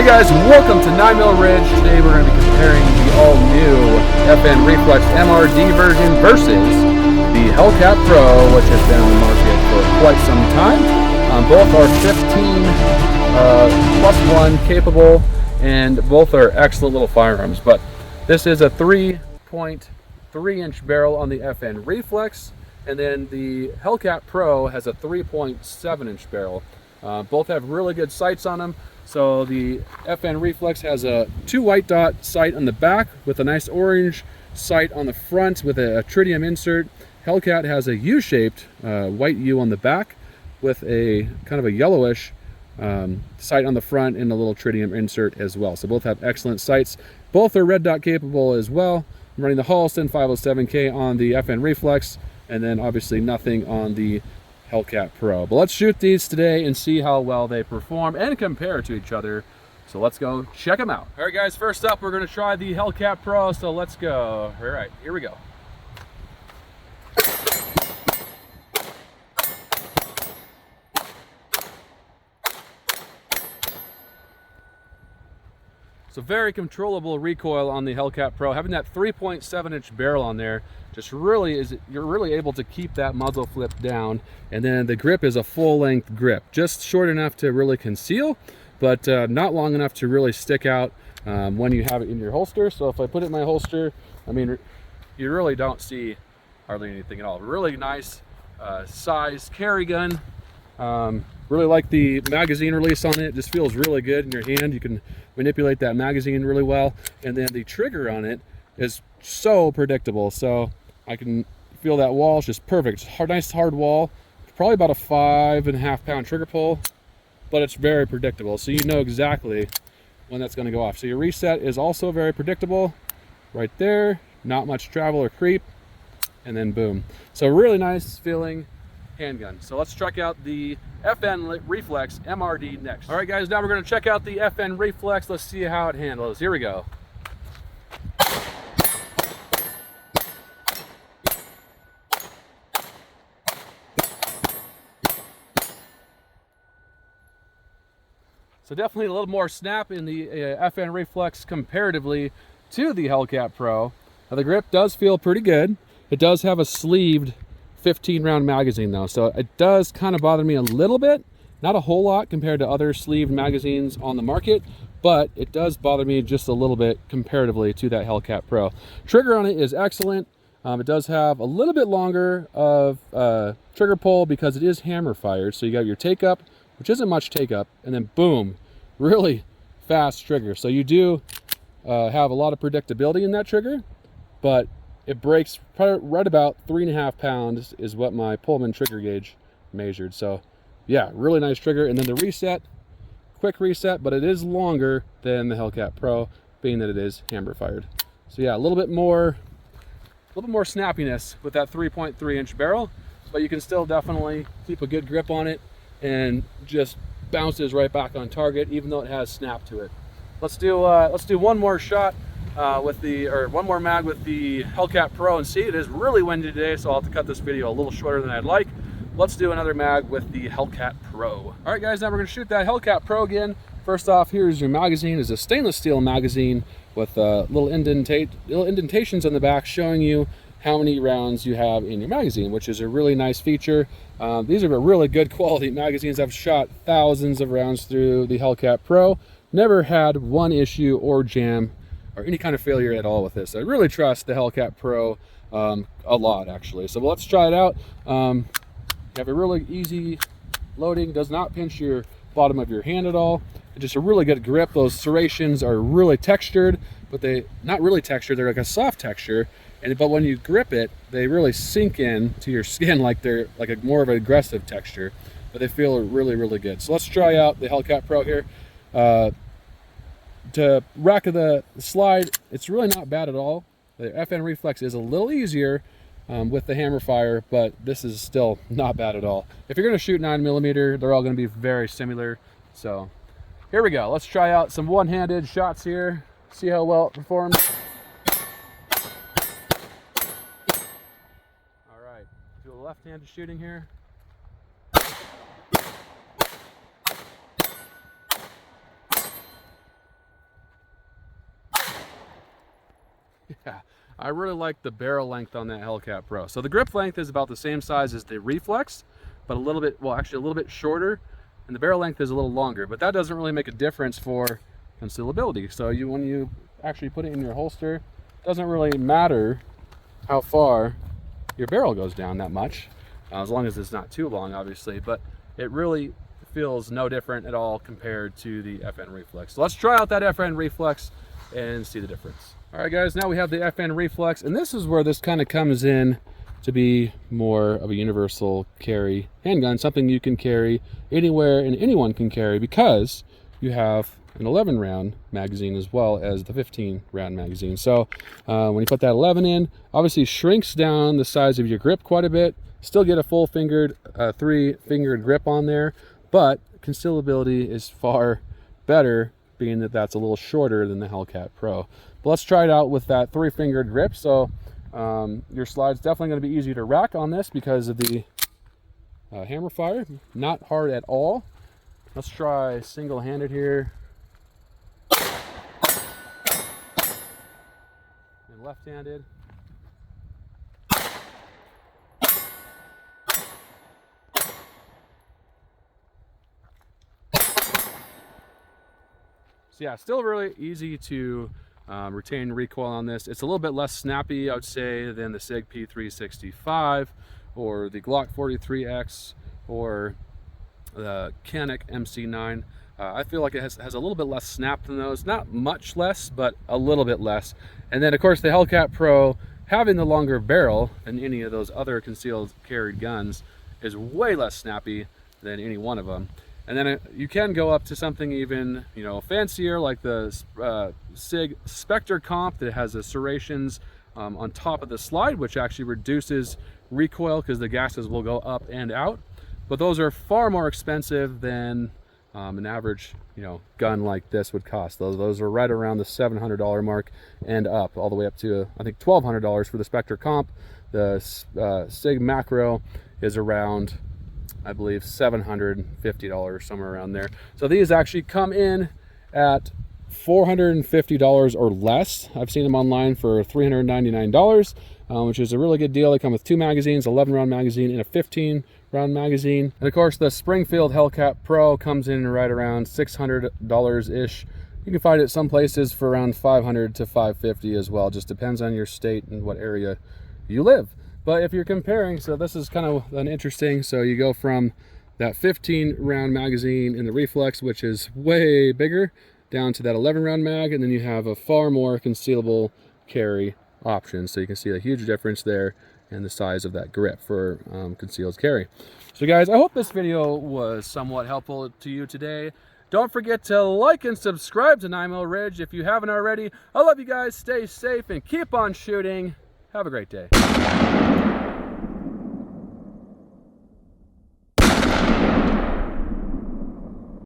Hey guys, welcome to 9 Mil Ridge. Today we're going to be comparing the all-new FN Reflex MRD version versus the Hellcat Pro, which has been on the market for quite some time. Both are 15+1 capable, and both are excellent little firearms. But this is a 3.3-inch barrel on the FN Reflex, and then the Hellcat Pro has a 3.7-inch barrel. Both have really good sights on them. So the FN Reflex has a 2 white dot sight on the back with a nice orange sight on the front with a tritium insert. Hellcat has a U-shaped white U on the back with a kind of a yellowish sight on the front and a little tritium insert as well. So both have excellent sights. Both are red dot capable as well. I'm running the Holston 507K on the FN Reflex, and then obviously nothing on the Hellcat Pro. But let's shoot these today and see how well they perform and compare to each other. So let's go check them out. All right guys, first up we're going to try the Hellcat Pro, so let's go. All right, here we go. So very controllable recoil on the Hellcat Pro. Having that 3.7-inch barrel on there just really you're really able to keep that muzzle flip down, and then the grip is a full-length grip, just short enough to really conceal, but not long enough to really stick out when you have it in your holster. So if I put it in my holster, I mean, you really don't see hardly anything at all. Really nice size carry gun. Really like the magazine release on it. It just feels really good in your hand. You can manipulate that magazine really well, and then the trigger on it is so predictable. So I can feel that wall is just perfect. It's nice hard wall. Probably about a 5.5 pound trigger pull, but it's very predictable. So you know exactly when that's going to go off. So your reset is also very predictable. Right there, not much travel or creep, and then boom. So really nice feeling handgun. So let's check out the FN Reflex MRD next. All right guys, now we're going to check out the FN Reflex. Let's see how it handles. Here we go. So definitely a little more snap in the FN Reflex comparatively to the Hellcat Pro. Now the grip does feel pretty good. It does have a sleeved 15-round magazine though, so it does kind of bother me a little bit. Not a whole lot compared to other sleeved magazines on the market, but it does bother me just a little bit comparatively to that Hellcat Pro. Trigger on it is excellent. It does have a little bit longer of trigger pull because it is hammer fired. So you got your take up, which isn't much take up, and then boom, really fast trigger. So you do have a lot of predictability in that trigger, but it breaks right about 3.5 pounds is what my Pullman trigger gauge measured. So yeah, really nice trigger. And then the reset, quick reset, but it is longer than the Hellcat Pro, being that it is hammer fired. So yeah, a little bit more snappiness with that 3.3-inch barrel, but you can still definitely keep a good grip on it and just bounces right back on target, even though it has snap to it. Let's do one more shot one more mag with the Hellcat Pro and see. It is really windy today, so I'll have to cut this video a little shorter than I'd like. Let's do another mag with the Hellcat Pro. All right guys, now we're going to shoot that Hellcat Pro again. First off, here's your magazine. It's a stainless steel magazine with little indentations on the back showing you how many rounds you have in your magazine, which is a really nice feature. These are really good quality magazines. I've shot thousands of rounds through the Hellcat Pro. Never had one issue or jam or any kind of failure at all with this. I really trust the Hellcat Pro a lot, actually. So let's try it out. You have a really easy loading, does not pinch your bottom of your hand at all. It's just a really good grip. Those serrations are really textured, but not really textured, they're like a soft texture. But when you grip it, they really sink in to your skin like they're like a more of an aggressive texture, but they feel really, really good. So let's try out the Hellcat Pro here. To rack of the slide, it's really not bad at all. The FN Reflex is a little easier with the hammer fire, but this is still not bad at all. If you're going to shoot 9mm, they're all going to be very similar. So here we go. Let's try out some one-handed shots here, see how well it performs. All right, do a left-handed shooting here. Yeah, I really like the barrel length on that Hellcat Pro. So the grip length is about the same size as the Reflex, but a little bit, well, actually a little bit shorter, and the barrel length is a little longer, but that doesn't really make a difference for concealability. So when you actually put it in your holster, it doesn't really matter how far your barrel goes down that much, as long as it's not too long, obviously, but it really feels no different at all compared to the FN Reflex. So let's try out that FN Reflex and see the difference. All right, guys, now we have the FN Reflex, and this is where this kind of comes in to be more of a universal carry handgun, something you can carry anywhere and anyone can carry, because you have an 11 round magazine as well as the 15 round magazine. So when you put that 11 in, obviously shrinks down the size of your grip quite a bit, still get a full fingered, 3-fingered grip on there, but concealability is far better, being that that's a little shorter than the Hellcat Pro. But let's try it out with that 3-fingered grip. So your slide's definitely going to be easy to rack on this because of the hammer fire. Not hard at all. Let's try single-handed here. And left-handed. So yeah, still really easy to retain recoil on this. It's a little bit less snappy, I would say, than the SIG P365 or the Glock 43X or the Canik MC9. I feel like it has a little bit less snap than those. Not much less, but a little bit less. And then, of course, the Hellcat Pro, having the longer barrel than any of those other concealed carried guns, is way less snappy than any one of them. And then you can go up to something even, you know, fancier, like the SIG Spectre Comp that has the serrations on top of the slide, which actually reduces recoil because the gases will go up and out. But those are far more expensive than an average, you know, gun like this would cost. Those are right around the $700 mark and up, all the way up to I think $1,200 for the Spectre Comp. The SIG Macro is around, I believe, $750, somewhere around there. So these actually come in at $450 or less. I've seen them online for $399, which is a really good deal. They come with 2 magazines, 11 round magazine and a 15 round magazine. And of course the Springfield Hellcat Pro comes in right around $600-ish. You can find it some places for around $500 to $550 as well. Just depends on your state and what area you live. But if you're comparing, so this is kind of an interesting, so you go from that 15 round magazine in the Reflex, which is way bigger, down to that 11 round mag, and then you have a far more concealable carry option. So you can see a huge difference there in the size of that grip for concealed carry. So guys, I hope this video was somewhat helpful to you today. Don't forget to like and subscribe to 9mm Ridge if you haven't already. I love you guys, stay safe and keep on shooting. Have a great day.